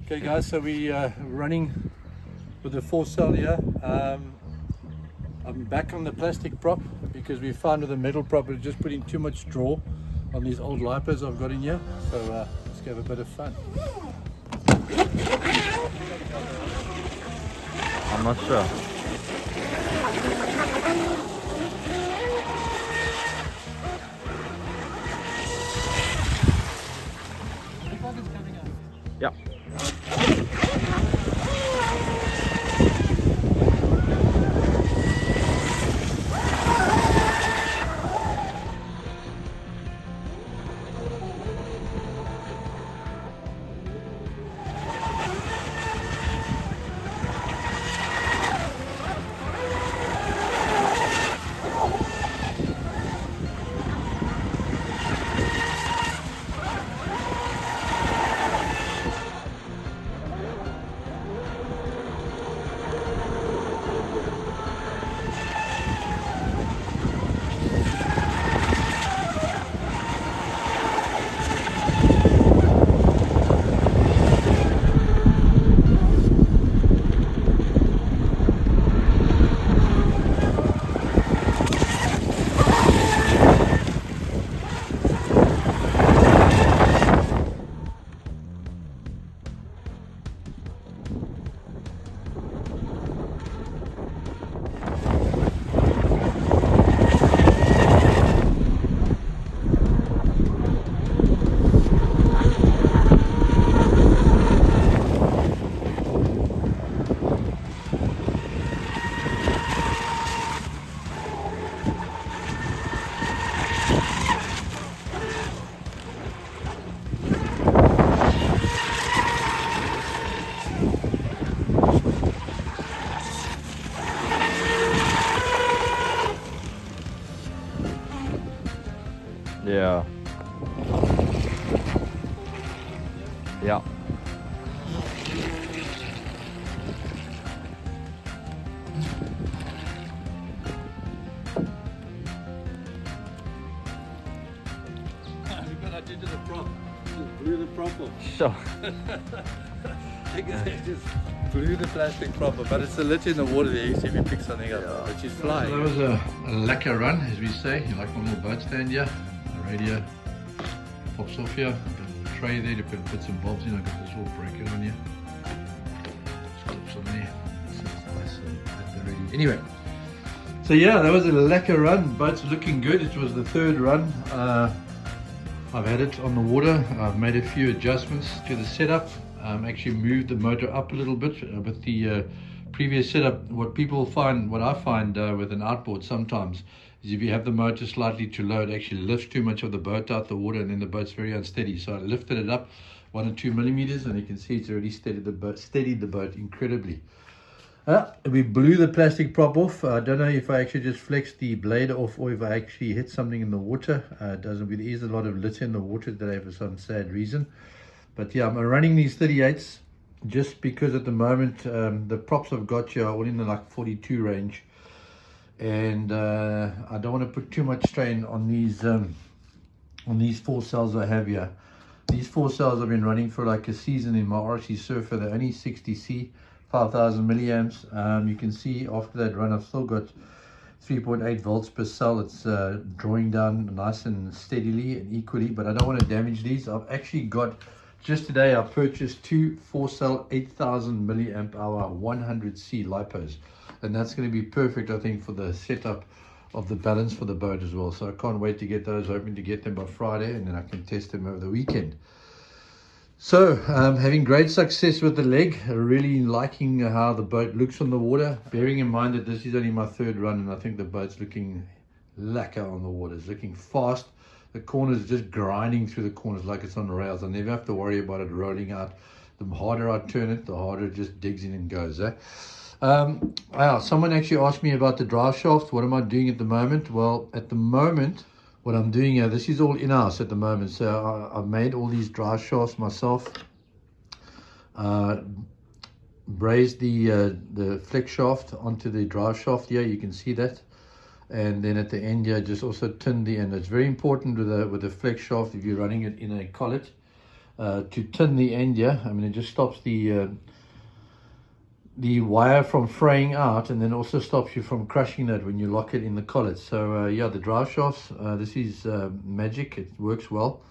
Okay guys, so we running with the 4 cell here. I'm back on the plastic prop because we found with the metal prop it's just putting too much draw on these old lipos I've got in here. So let's have a bit of fun. I'm not sure. Yeah. Yeah. Yeah. Look what I did to the prop. Just blew the prop off. Sure. They just blew the plastic prop off, but it's a lid in the water there. You see if you pick something up, but she's flying. So that was a lacquer run, as we say. You like my little boat stand here. The radio pops off here. Got a tray there to put bits and bobs in. I got this little breaker on here. Clips on there. So it's nice and at the ready. Anyway, so yeah, that was a lacquer run. Boat's looking good. It was the third run. I've had it on the water. I've made a few adjustments to the setup. Actually moved the motor up a little bit with the previous setup. What I find with an outboard sometimes is if you have the motor slightly too low, it actually lifts too much of the boat out the water, and then the boat's very unsteady. So I lifted it up 1 or 2 millimeters, and you can see it's already steadied the boat incredibly. We blew the plastic prop off. I don't know if I actually just flexed the blade off or if I actually hit something in the water. There is a lot of litter in the water today for some sad reason. But yeah, I'm running these 38s just because at the moment the props I've got here are all in the like 42 range, and I don't want to put too much strain on these 4 cells I have here. These 4 cells I've been running for like a season in my RC Surfer. They're only 60C, 5000 milliamps. You can see after that run I've still got 3.8 volts per cell. It's drawing down nice and steadily and equally, but I don't want to damage these. I've actually got, just today I purchased 2 4-cell 8000 milliamp hour 100C lipos, and that's going to be perfect I think for the setup of the balance for the boat as well. So I can't wait to get those, hoping to get them by Friday, and then I can test them over the weekend. So having great success with the leg, really liking how the boat looks on the water, bearing in mind that this is only my 3rd run, and I think the boat's looking lacquer on the water. It's looking fast. The corners just grinding through the corners like it's on rails. I never have to worry about it rolling out. The harder I turn it, the harder it just digs in and goes. Someone actually asked me about the drive shaft. What am I doing at the moment? Well, at the moment, what I'm doing here, this is all in-house at the moment. So I've made all these drive shafts myself. Brazed the flex shaft onto the drive shaft here. You can see that. And then at the end here, just also tinned the end. It's very important with the flex shaft, if you're running it in a collet, to tin the end here. I mean, it just stops the wire from fraying out, and then also stops you from crushing that when you lock it in the collet. So yeah, the drive shafts, this is magic. It works well.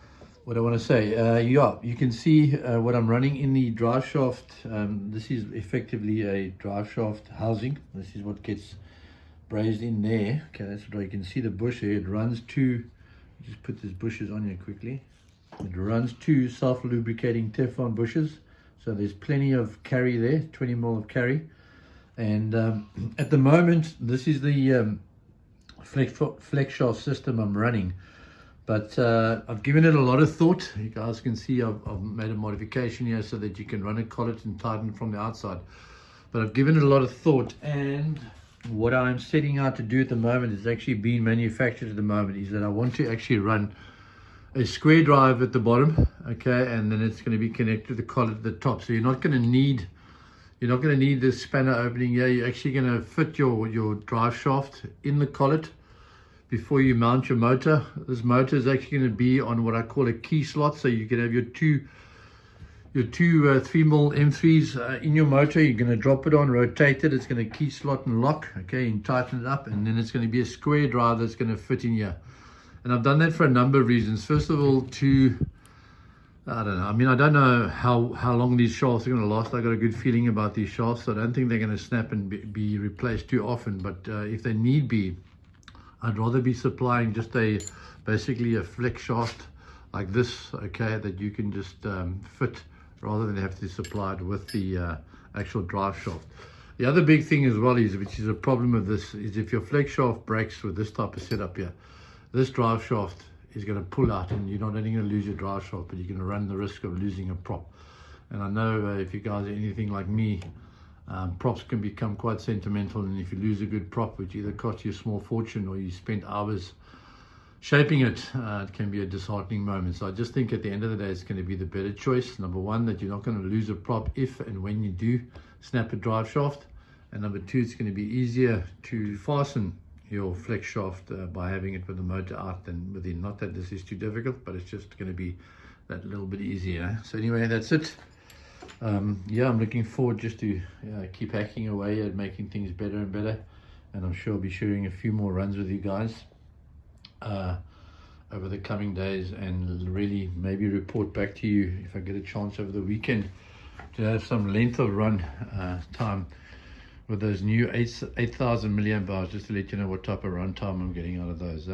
What I want to say, yeah, you can see what I'm running in the drive shaft. This is effectively a drive shaft housing. This is what gets brazed in there. Okay, that's what you can see the bush here. It runs to, just put these bushes on here quickly. It runs to self-lubricating Teflon bushes. So there's plenty of carry there, 20 mil of carry. And at the moment, this is the flex shaft system I'm running. But I've given it a lot of thought. You guys can see I've made a modification here so that you can run a collet and tighten from the outside. But I've given it a lot of thought, and what I'm setting out to do at the moment is actually being manufactured at the moment, is that I want to actually run a square drive at the bottom, okay, and then it's going to be connected to the collet at the top. So you're not going to need this spanner opening here. You're actually going to fit your drive shaft in the collet before you mount your motor. This motor is actually going to be on what I call a key slot, so you can have your two 3mm M3s in your motor. You're going to drop it on, rotate it, it's going to key slot and lock, okay, and tighten it up, and then it's going to be a square drive that's going to fit in here. And I've done that for a number of reasons. First of all, I don't know, I mean, I don't know how long these shafts are going to last. I've got a good feeling about these shafts, so I don't think they're going to snap and be replaced too often. But if they need be, I'd rather be supplying just basically a flex shaft like this, okay, that you can just fit, rather than have to supply it with the actual drive shaft. The other big thing as well is, which is a problem with this, is if your flex shaft breaks with this type of setup here, this drive shaft is going to pull out, and you're not only going to lose your drive shaft, but you're going to run the risk of losing a prop. And I know if you guys are anything like me, props can become quite sentimental, and if you lose a good prop, which either costs you a small fortune or you spent hours shaping it, it can be a disheartening moment. So I just think at the end of the day, it's going to be the better choice. Number one, that you're not going to lose a prop if and when you do snap a drive shaft. And number two, it's going to be easier to fasten your flex shaft by having it with the motor out than within. Not that this is too difficult, but it's just going to be that little bit easier. So anyway, that's it. Yeah, I'm looking forward just to keep hacking away at making things better and better, and I'm sure I'll be sharing a few more runs with you guys over the coming days, and really maybe report back to you if I get a chance over the weekend to have some length of run time with those new 8,000 milliamp hours, just to let you know what type of run time I'm getting out of those.